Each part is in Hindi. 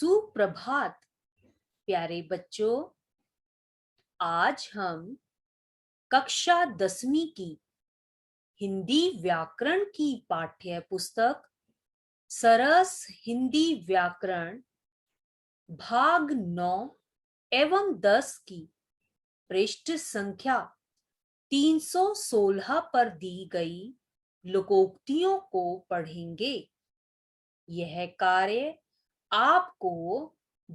सुप्रभात प्यारे बच्चों। आज हम कक्षा 10वीं की हिंदी व्याकरण की पाठ्य पुस्तक सरस हिंदी व्याकरण भाग 9 एवं 10 की पृष्ठ संख्या 316 पर दी गई लोकोक्तियों को पढ़ेंगे। यह कार्य आपको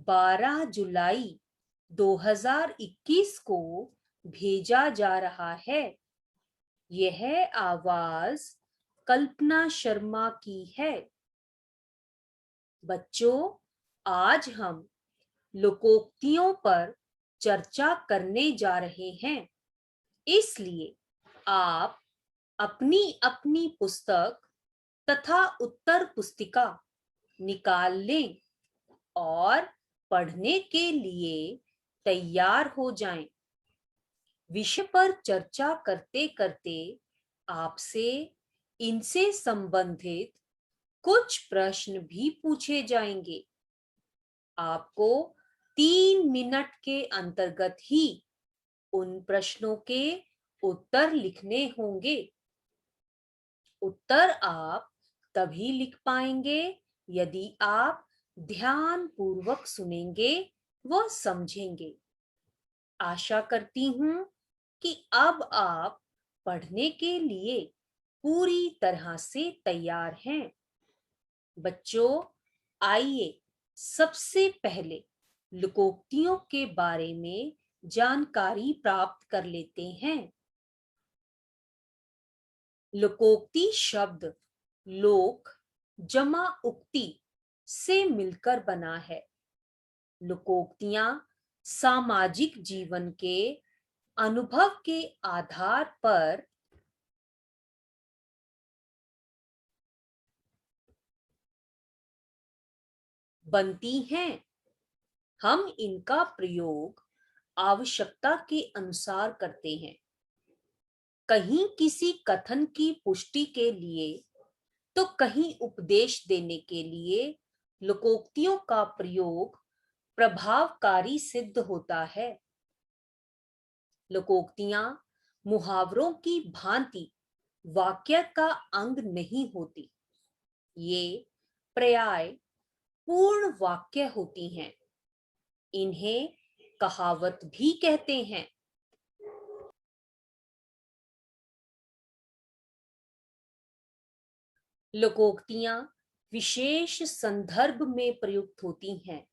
12 जुलाई 2021 को भेजा जा रहा है। यह आवाज कल्पना शर्मा की है। बच्चों, आज हम लोकोक्तियों पर चर्चा करने जा रहे हैं, इसलिए आप अपनी अपनी पुस्तक तथा उत्तर पुस्तिका निकाल लें और पढ़ने के लिए तैयार हो जाएं। विषय पर चर्चा करते करते आपसे इनसे संबंधित कुछ प्रश्न भी पूछे जाएंगे। आपको 3 मिनट के अंतर्गत ही उन प्रश्नों के उत्तर लिखने होंगे। उत्तर आप तभी लिख पाएंगे यदि आप ध्यान पूर्वक सुनेंगे व समझेंगे। आशा करती हूं कि अब आप पढ़ने के लिए पूरी तरह से तैयार हैं। बच्चों, आइए सबसे पहले लोकोक्तियों के बारे में जानकारी प्राप्त कर लेते हैं। लोकोक्ति शब्द लोक जमा उक्ति से मिलकर बना है। लोकोक्तियां सामाजिक जीवन के अनुभव के आधार पर बनती हैं। हम इनका प्रयोग आवश्यकता के अनुसार करते हैं। कहीं किसी कथन की पुष्टि के लिए तो कहीं उपदेश देने के लिए लोकोक्तियों का प्रयोग प्रभावकारी सिद्ध होता है। लोकोक्तियां मुहावरों की भांति वाक्य का अंग नहीं होती। ये पर्याय पूर्ण वाक्य होती हैं। इन्हें कहावत भी कहते हैं। लोकोक्तियां विशेष संदर्भ में प्रयुक्त होती हैं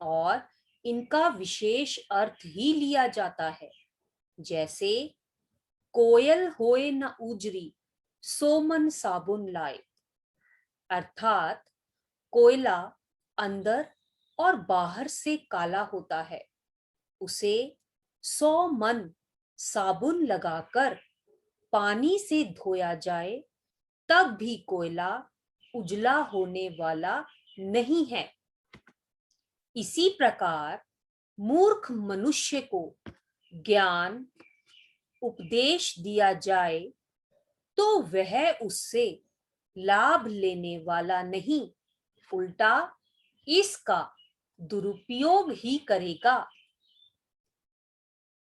और इनका विशेष अर्थ ही लिया जाता है। जैसे कोयल होए न उजरी सोमन साबुन लाए, अर्थात कोयला अंदर और बाहर से काला होता है, उसे 100 मन साबुन लगाकर पानी से धोया जाए तब भी कोयला उजला होने वाला नहीं है। इसी प्रकार मूर्ख मनुष्य को ज्ञान उपदेश दिया जाए तो वह उससे लाभ लेने वाला नहीं, उल्टा इसका दुरुपयोग ही करेगा।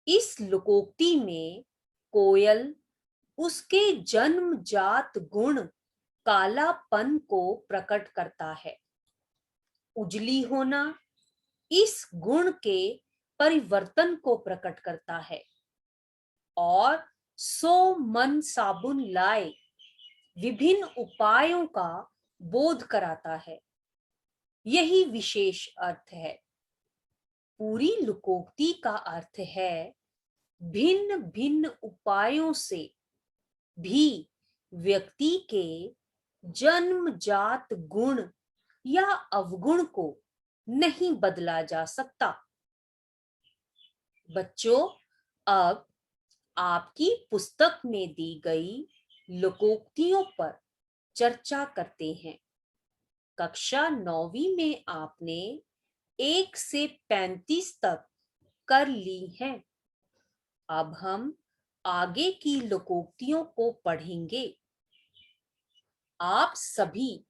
इस लोकोक्ति में कोयल उसके जन्मजात गुण कालापन को प्रकट करता है। उजली होना इस गुण के परिवर्तन को प्रकट करता है और 100 मन साबुन लाए विभिन्न उपायों का बोध कराता है। यही विशेष अर्थ है। पूरी लोकोक्ति का अर्थ है भिन्न भिन्न उपायों से भी व्यक्ति के जन्मजात गुण या अवगुण को नहीं बदला जा सकता। बच्चों, अब आपकी पुस्तक में दी गई लोकोक्तियों पर चर्चा करते हैं। कक्षा 9वीं में आपने 1 से 35 तक कर ली हैं। अब हम आगे की लोकोक्तियों को पढ़ेंगे। आप सभी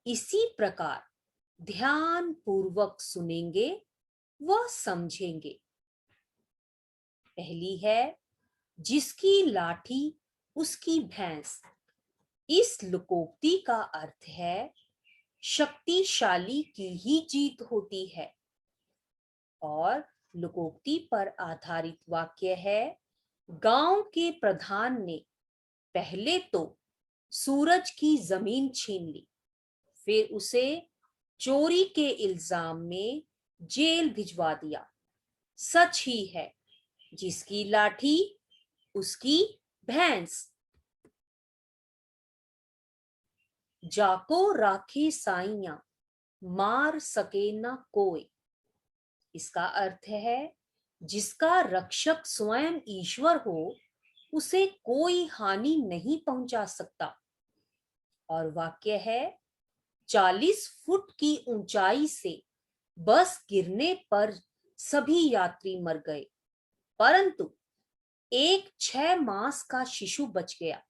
इसी प्रकार ध्यान पूर्वक सुनेंगे व समझेंगे। पहली है, जिसकी लाठी उसकी भैंस। इस लोकोक्ति का अर्थ है शक्तिशाली की ही जीत होती है। और लोकोक्ति पर आधारित वाक्य है, गांव के प्रधान ने पहले तो सूरज की जमीन छीन ली, फिर उसे चोरी के इल्जाम में जेल भिजवा दिया। सच ही है, जिसकी लाठी उसकी भैंस। जाको राखे साइया, मार सके ना कोई। इसका अर्थ है, जिसका रक्षक स्वयं ईश्वर हो उसे कोई हानि नहीं पहुंचा सकता। और वाक्य है, 40 फुट की ऊंचाई से बस गिरने पर सभी यात्री मर गए, परंतु एक 6 मास का शिशु बच गया।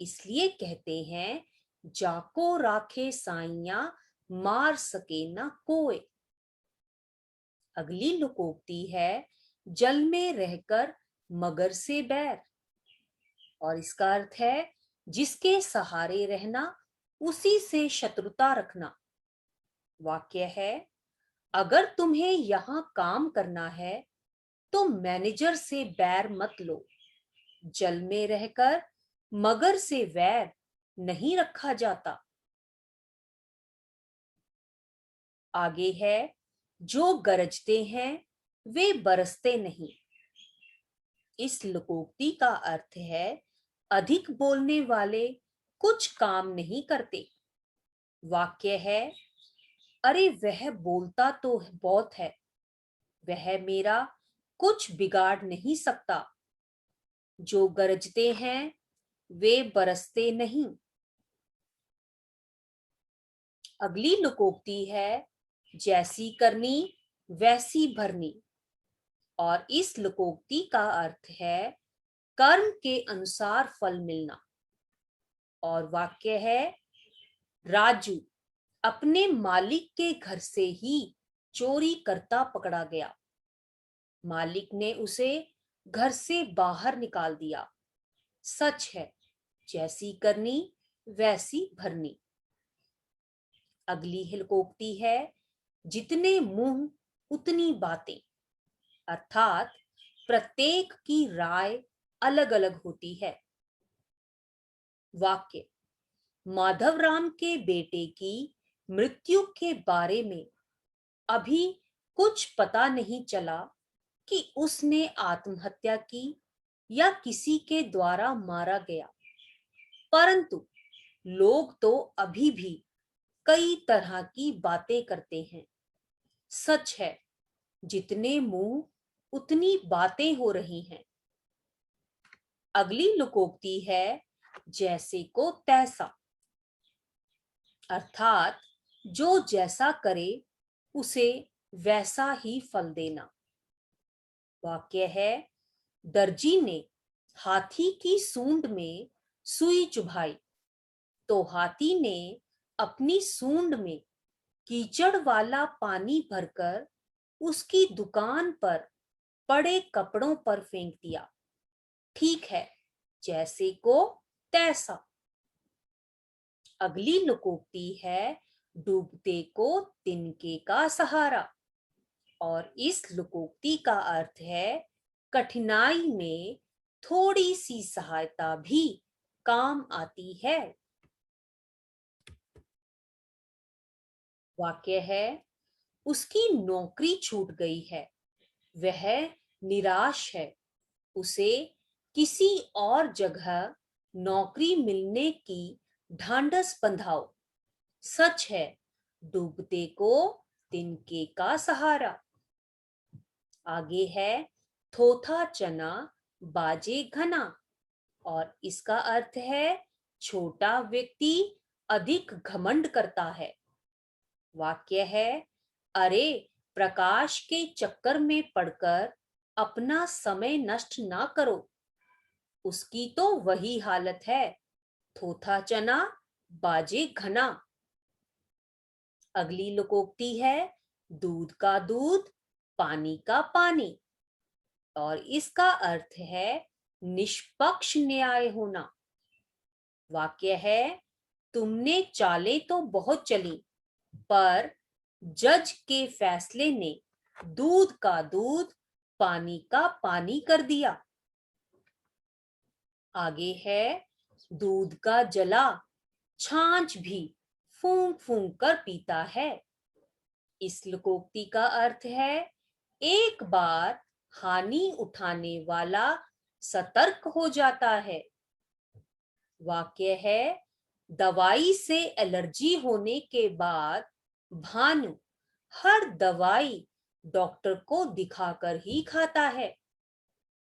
इसलिए कहते हैं, जाको राखे साइया, मार सके ना कोई। अगली लोकोक्ति है, जल में रहकर मगर से बैर। और इसका अर्थ है, जिसके सहारे रहना उसी से शत्रुता रखना। वाक्य है, अगर तुम्हें यहां काम करना है तो मैनेजर से बैर मत लो। जल में रहकर मगर से वैर नहीं रखा जाता। आगे है, जो गरजते हैं वे बरसते नहीं। इस लोकोक्ति का अर्थ है, अधिक बोलने वाले कुछ काम नहीं करते। वाक्य है, अरे वह बोलता तो बहुत है, वह मेरा कुछ बिगाड़ नहीं सकता। जो गरजते हैं वे बरसते नहीं। अगली लोकोक्ति है, जैसी करनी वैसी भरनी। और इस लोकोक्ति का अर्थ है, कर्म के अनुसार फल मिलना। और वाक्य है, राजू अपने मालिक के घर से ही चोरी करता पकड़ा गया। मालिक ने उसे घर से बाहर निकाल दिया। सच है, जैसी करनी वैसी भरनी। अगली लोकोक्ति है, जितने मुंह उतनी बातें। अर्थात प्रत्येक की राय अलग अलग होती है। वाक्य, माधवराम के बेटे की मृत्यु के बारे में अभी कुछ पता नहीं चला कि उसने आत्महत्या की या किसी के द्वारा मारा गया, परंतु लोग तो अभी भी कई तरह की बातें करते हैं। सच है, जितने मुंह उतनी बातें हो रही हैं। अगली लोकोक्ति है, जैसे को तैसा। अर्थात जो जैसा करे उसे वैसा ही फल देना। वाक्य है, दर्जी ने हाथी की सूंड में सुई चुभाई तो हाथी ने अपनी सूंड में कीचड़ वाला पानी भरकर उसकी दुकान पर पड़े कपड़ों पर फेंक दिया। ठीक है, जैसे को तैसा। अगली लोकोक्ति है, डूबते को तिनके का सहारा। और इस लोकोक्ति का अर्थ है, कठिनाई में थोड़ी सी सहायता भी काम आती है। वाक्य है, उसकी नौकरी छूट गई है, वह निराश है। उसे किसी और जगह नौकरी मिलने की ढांढस बंधाओ। सच है, डूबते को तिनके का सहारा। आगे है, थोथा चना बाजे घना। और इसका अर्थ है, छोटा व्यक्ति अधिक घमंड करता है। वाक्य है, अरे प्रकाश के चक्कर में पड़कर अपना समय नष्ट ना करो, उसकी तो वही हालत है, थोथा चना बाजे घना। अगली लोकोक्ति है दूध का दूध, पानी का पानी। और इसका अर्थ है निष्पक्ष न्याय होना। वाक्य है तुमने चालें तो बहुत चली, पर जज के फैसले ने दूध का दूध, पानी का पानी कर दिया। आगे है दूध का जला, छाछ भी फूंक फूंक कर पीता है। इस लोकोक्ति का अर्थ है एक बार हानि उठाने वाला सतर्क हो जाता है। वाक्य है दवाई से एलर्जी होने के बाद भानु हर दवाई डॉक्टर को दिखाकर ही खाता है।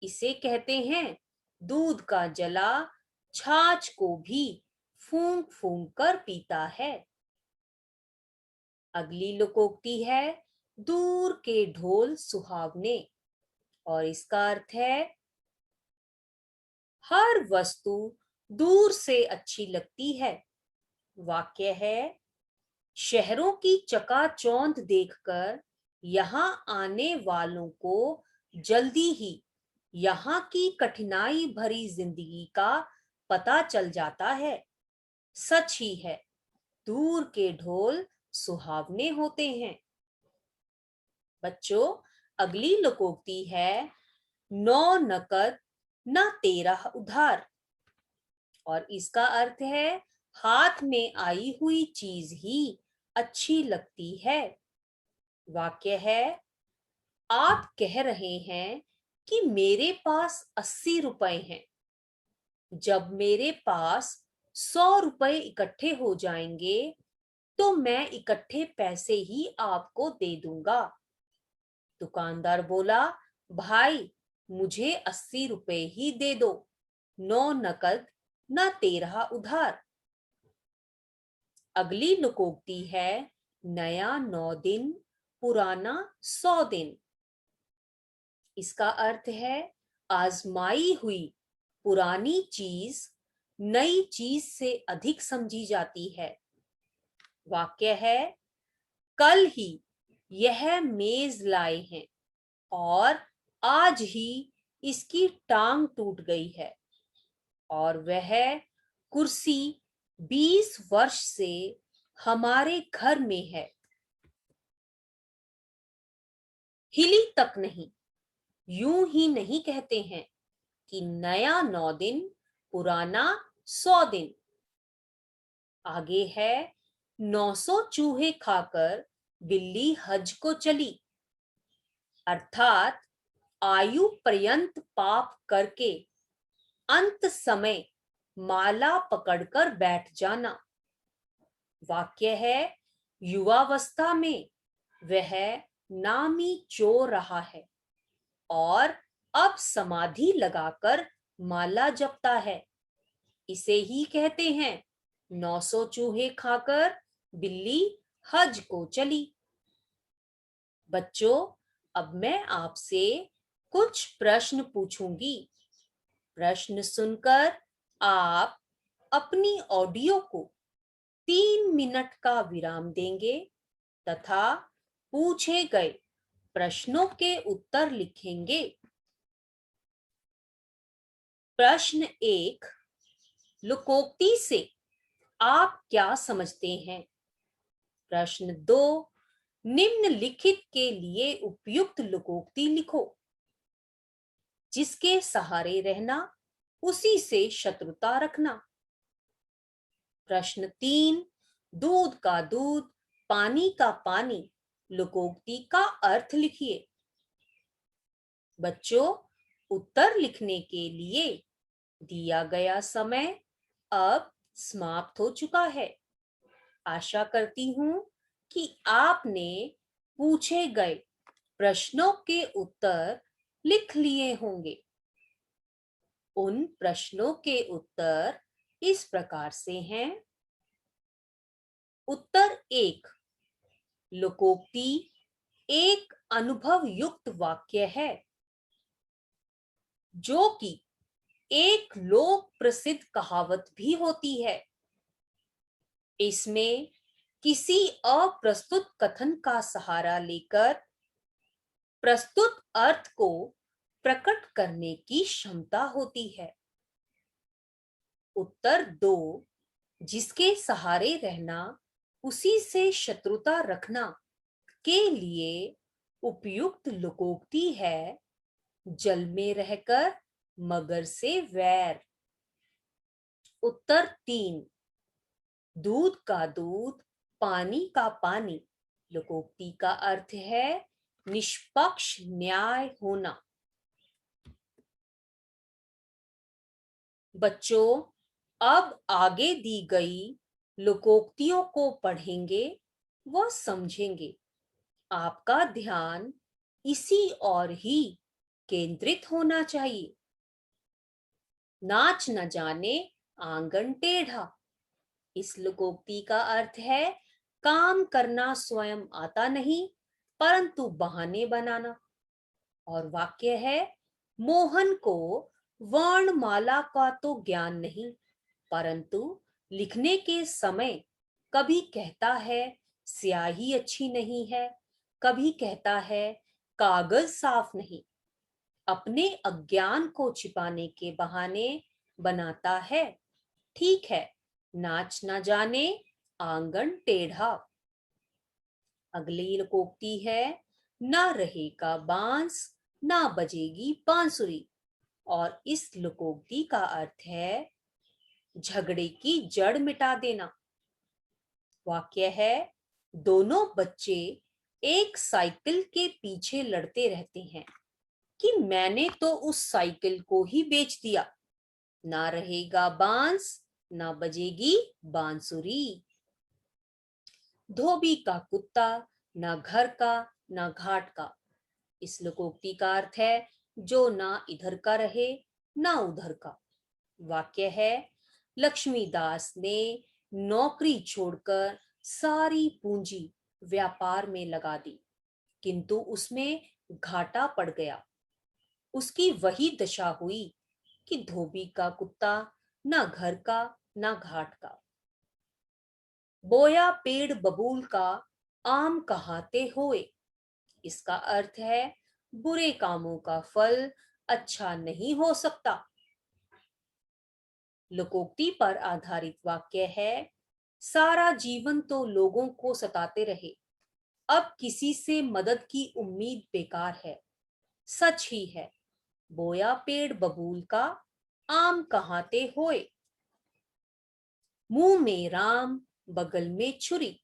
इसे कहते हैं दूध का जला, छाछ को भी फूंक फूंक कर पीता है। अगली लोकोक्ति है दूर के ढोल सुहावने। और इसका अर्थ है हर वस्तु दूर से अच्छी लगती है। वाक्य है शहरों की चकाचौंध देखकर यहाँ आने वालों को जल्दी ही यहाँ की कठिनाई भरी जिंदगी का पता चल जाता है। सच ही है, दूर के ढोल सुहावने होते हैं। बच्चों, अगली लोकोक्ति है 9 नकद न 13 उधार। और इसका अर्थ है हाथ में आई हुई चीज ही अच्छी लगती है। वाक्य है आप कह रहे हैं कि मेरे पास 80 रुपए हैं। जब मेरे पास 100 रुपए इकट्ठे हो जाएंगे तो मैं इकट्ठे पैसे ही आपको दे दूंगा। दुकानदार बोला भाई मुझे 80 रुपए ही दे दो, 9 नकद न 13 उधार। अगली लोकोक्ति है नया 9 दिन, पुराना 100 दिन। इसका अर्थ है आजमाई हुई पुरानी चीज नई चीज से अधिक समझी जाती है। वाक्य है कल ही यह मेज लाए हैं और आज ही इसकी टांग टूट गई है और वह कुर्सी 20 वर्ष से हमारे घर में है, हिली तक नहीं। यूं ही नहीं कहते हैं कि नया 9 दिन, पुराना 100 दिन। आगे है 900 चूहे खाकर बिल्ली हज को चली। अर्थात आयु पर्यंत पाप करके अंत समय माला पकड़कर बैठ जाना। वाक्य है युवावस्था में वह नामी चो रहा है और अब समाधि लगाकर माला जपता है। इसे ही कहते हैं 900 चूहे खाकर बिल्ली हज को चली। बच्चों, अब मैं आपसे कुछ प्रश्न पूछूंगी। प्रश्न सुनकर आप अपनी ऑडियो को 3 मिनट का विराम देंगे तथा पूछे गए प्रश्नों के उत्तर लिखेंगे। प्रश्न 1, लोकोक्ति से आप क्या समझते हैं? प्रश्न 2, निम्नलिखित के लिए उपयुक्त लोकोक्ति लिखो। जिसके सहारे रहना, उसी से शत्रुता रखना। प्रश्न 3, दूध का दूध, पानी का पानी लोकोक्ति का अर्थ लिखिए। बच्चों, उत्तर लिखने के लिए दिया गया समय अब समाप्त हो चुका है। आशा करती हूं कि आपने पूछे गए प्रश्नों के उत्तर लिख लिए होंगे। उन प्रश्नों के उत्तर इस प्रकार से हैं। उत्तर 1, लोकोक्ति एक अनुभव युक्त वाक्य है जो कि एक लोक प्रसिद्ध कहावत भी होती है। इसमें किसी अप्रस्तुत कथन का सहारा लेकर प्रस्तुत अर्थ को प्रकट करने की क्षमता होती है। उत्तर 2, जिसके सहारे रहना, उसी से शत्रुता रखना के लिए उपयुक्त लोकोक्ति है, जल में रहकर मगर से वैर। उत्तर 3, दूध का दूध, पानी का पानी लोकोक्ति का अर्थ है निष्पक्ष न्याय होना। बच्चों, अब आगे दी गई लोकोक्तियों को पढ़ेंगे व समझेंगे। आपका ध्यान इसी ओर ही केंद्रित होना चाहिए। नाच न जाने आंगन टेढ़ा, इस लोकोक्ति का अर्थ है काम करना स्वयं आता नहीं परंतु बहाने बनाना। और वाक्य है, मोहन को वर्णमाला का तो ज्ञान नहीं परंतु लिखने के समय कभी कहता है स्याही अच्छी नहीं है, कभी कहता है कागज साफ नहीं। अपने अज्ञान को छिपाने के बहाने बनाता है। ठीक है, नाच न जाने आंगन टेढ़ा। अगली लोकोक्ति है, ना रहेगा बांस ना बजेगी बांसुरी, और इस लोकोक्ति का अर्थ है झगड़े की जड़ मिटा देना। वाक्य है, दोनों बच्चे एक साइकिल के पीछे लड़ते रहते हैं कि मैंने तो उस साइकिल को ही बेच दिया। ना रहेगा बांस ना बजेगी बांसुरी। धोबी का कुत्ता, ना घर का ना घाट का, इस लोकोक्ति का अर्थ है जो ना इधर का रहे ना उधर का। वाक्य है, लक्ष्मीदास ने नौकरी छोड़कर सारी पूंजी व्यापार में लगा दी किंतु उसमें घाटा पड़ गया। उसकी वही दशा हुई कि धोबी का कुत्ता ना घर का ना घाट का। बोया पेड़ बबूल का, आम कहाते होए, इसका अर्थ है बुरे कामों का फल अच्छा नहीं हो सकता। लोकोक्ति पर आधारित वाक्य है, सारा जीवन तो लोगों को सताते रहे, अब किसी से मदद की उम्मीद बेकार है। सच ही है, बोया पेड़ बबूल का, आम कहाते होए। मुंह में राम बगल में छुरी,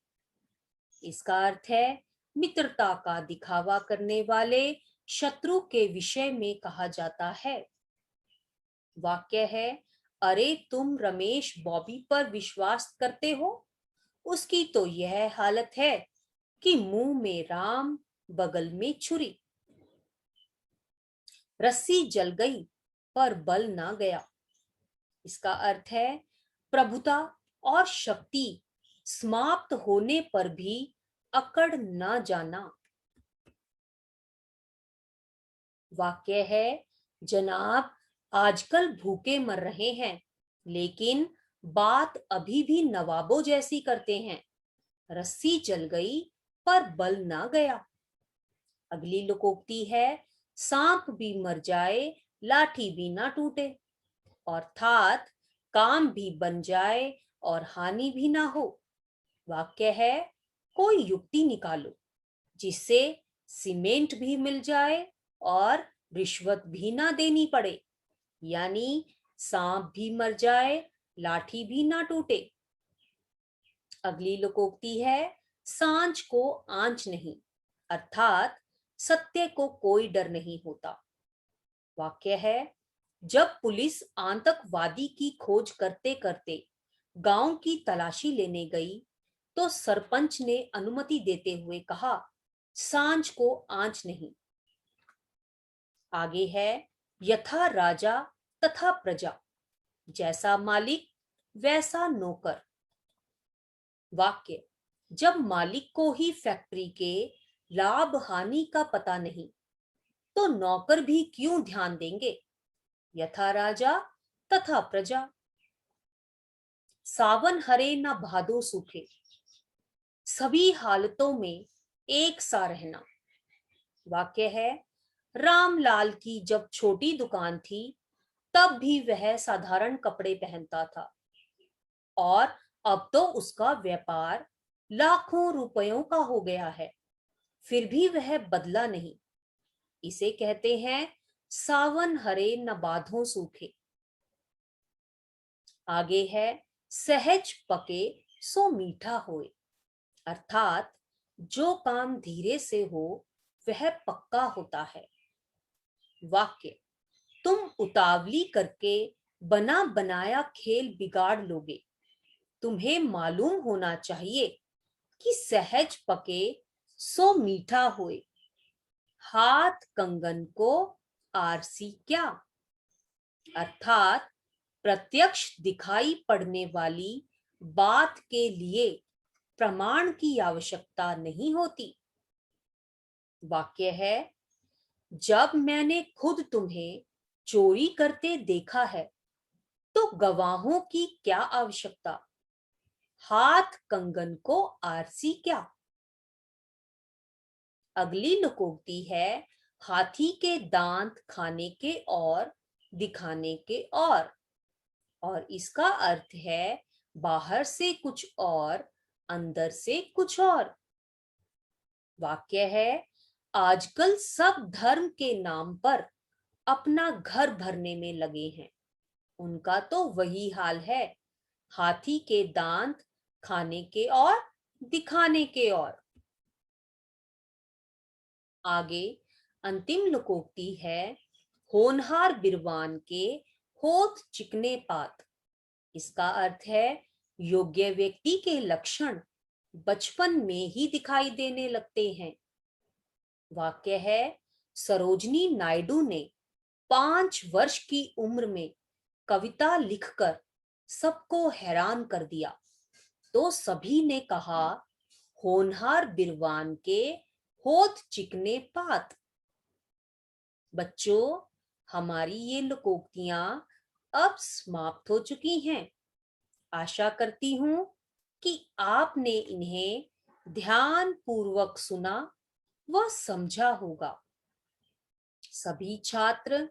इसका अर्थ है मित्रता का दिखावा करने वाले शत्रु के विषय में कहा जाता है। वाक्य है, अरे तुम रमेश बॉबी पर विश्वास करते हो, उसकी तो यह हालत है कि मुंह में राम बगल में छुरी। रस्सी जल गई पर बल ना गया, इसका अर्थ है प्रभुता और शक्ति समाप्त होने पर भी अकड़ न जाना। वाक्य है, जनाब आजकल भूखे मर रहे हैं लेकिन बात अभी भी नवाबों जैसी करते हैं। रस्सी जल गई पर बल ना गया। अगली लोकोक्ति है, सांप भी मर जाए लाठी भी ना टूटे, अर्थात काम भी बन जाए और हानि भी ना हो। वाक्य है, कोई युक्ति निकालो जिससे सीमेंट भी मिल जाए और रिश्वत भी ना देनी पड़े, यानी सांप भी मर जाए लाठी भी ना टूटे। अगली लोकोक्ति है, सांझ को आंच नहीं, अर्थात सत्य को कोई डर नहीं होता। वाक्य है, जब पुलिस आतंकवादी की खोज करते करते गांव की तलाशी लेने गई तो सरपंच ने अनुमति देते हुए कहा, सांझ को आंच नहीं। आगे है, यथा राजा तथा प्रजा, जैसा मालिक वैसा नौकर। वाक्य, जब मालिक को ही फैक्ट्री के लाभ हानि का पता नहीं तो नौकर भी क्यों ध्यान देंगे। यथा राजा तथा प्रजा। सावन हरे न भादो सूखे, सभी हालतों में एक सा रहना। वाक्य है, रामलाल की जब छोटी दुकान थी तब भी वह साधारण कपड़े पहनता था और अब तो उसका व्यापार लाखों रुपयों का हो गया है, फिर भी वह बदला नहीं। इसे कहते हैं सावन हरे न बांधो सूखे। आगे है, सहज पके सो मीठा होए, अर्थात जो काम धीरे से हो वह पक्का होता है। वाक्य, तुम उतावली करके बना बनाया खेल बिगाड़ लोगे। तुम्हें मालूम होना चाहिए कि सहज पके सो मीठा होए, हाथ कंगन को आरसी क्या। अर्थात प्रत्यक्ष दिखाई पड़ने वाली बात के लिए प्रमाण की आवश्यकता नहीं होती। वाक्य है, जब मैंने खुद तुम्हें चोरी करते देखा है तो गवाहों की क्या आवश्यकता, हाथ कंगन को आरसी क्या। अगली लोकोक्ति है, हाथी के दांत खाने के और दिखाने के और इसका अर्थ है बाहर से कुछ और अंदर से कुछ और। वाक्य है, आजकल सब धर्म के नाम पर अपना घर भरने में लगे हैं, उनका तो वही हाल है, हाथी के दांत खाने के और दिखाने के और। आगे अंतिम लोकोक्ति है, होनहार बिरवान के होठ चिकने पात। इसका अर्थ है योग्य व्यक्ति के लक्षण बचपन में ही दिखाई देने लगते हैं। वाक्य है, सरोजनी नायडू ने 5 वर्ष की उम्र में कविता लिखकर सबको हैरान कर दिया तो सभी ने कहा, होनहार बिरवान के होठ चिकने पात। बच्चों, हमारी ये लोकोक्तियां अब समाप्त हो चुकी हैं। आशा करती हूं कि आपने इन्हें ध्यान पूर्वक सुना व समझा होगा। सभी छात्र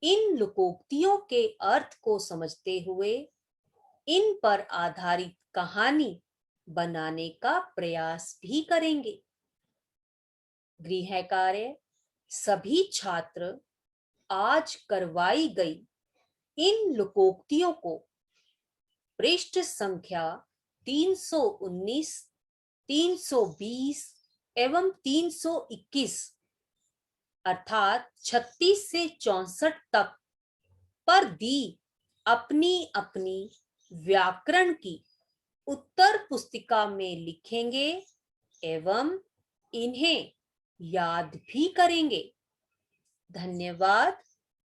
इन लोकोक्तियों के अर्थ को समझते हुए इन पर आधारित कहानी बनाने का प्रयास भी करेंगे। गृह कार्य, सभी छात्र आज करवाई गई इन लोकोक्तियों को पृष्ठ संख्या 319, 320 एवं 321 अर्थात 36 से 64 तक पर दी अपनी अपनी व्याकरण की उत्तर पुस्तिका में लिखेंगे एवं इन्हें याद भी करेंगे। धन्यवाद।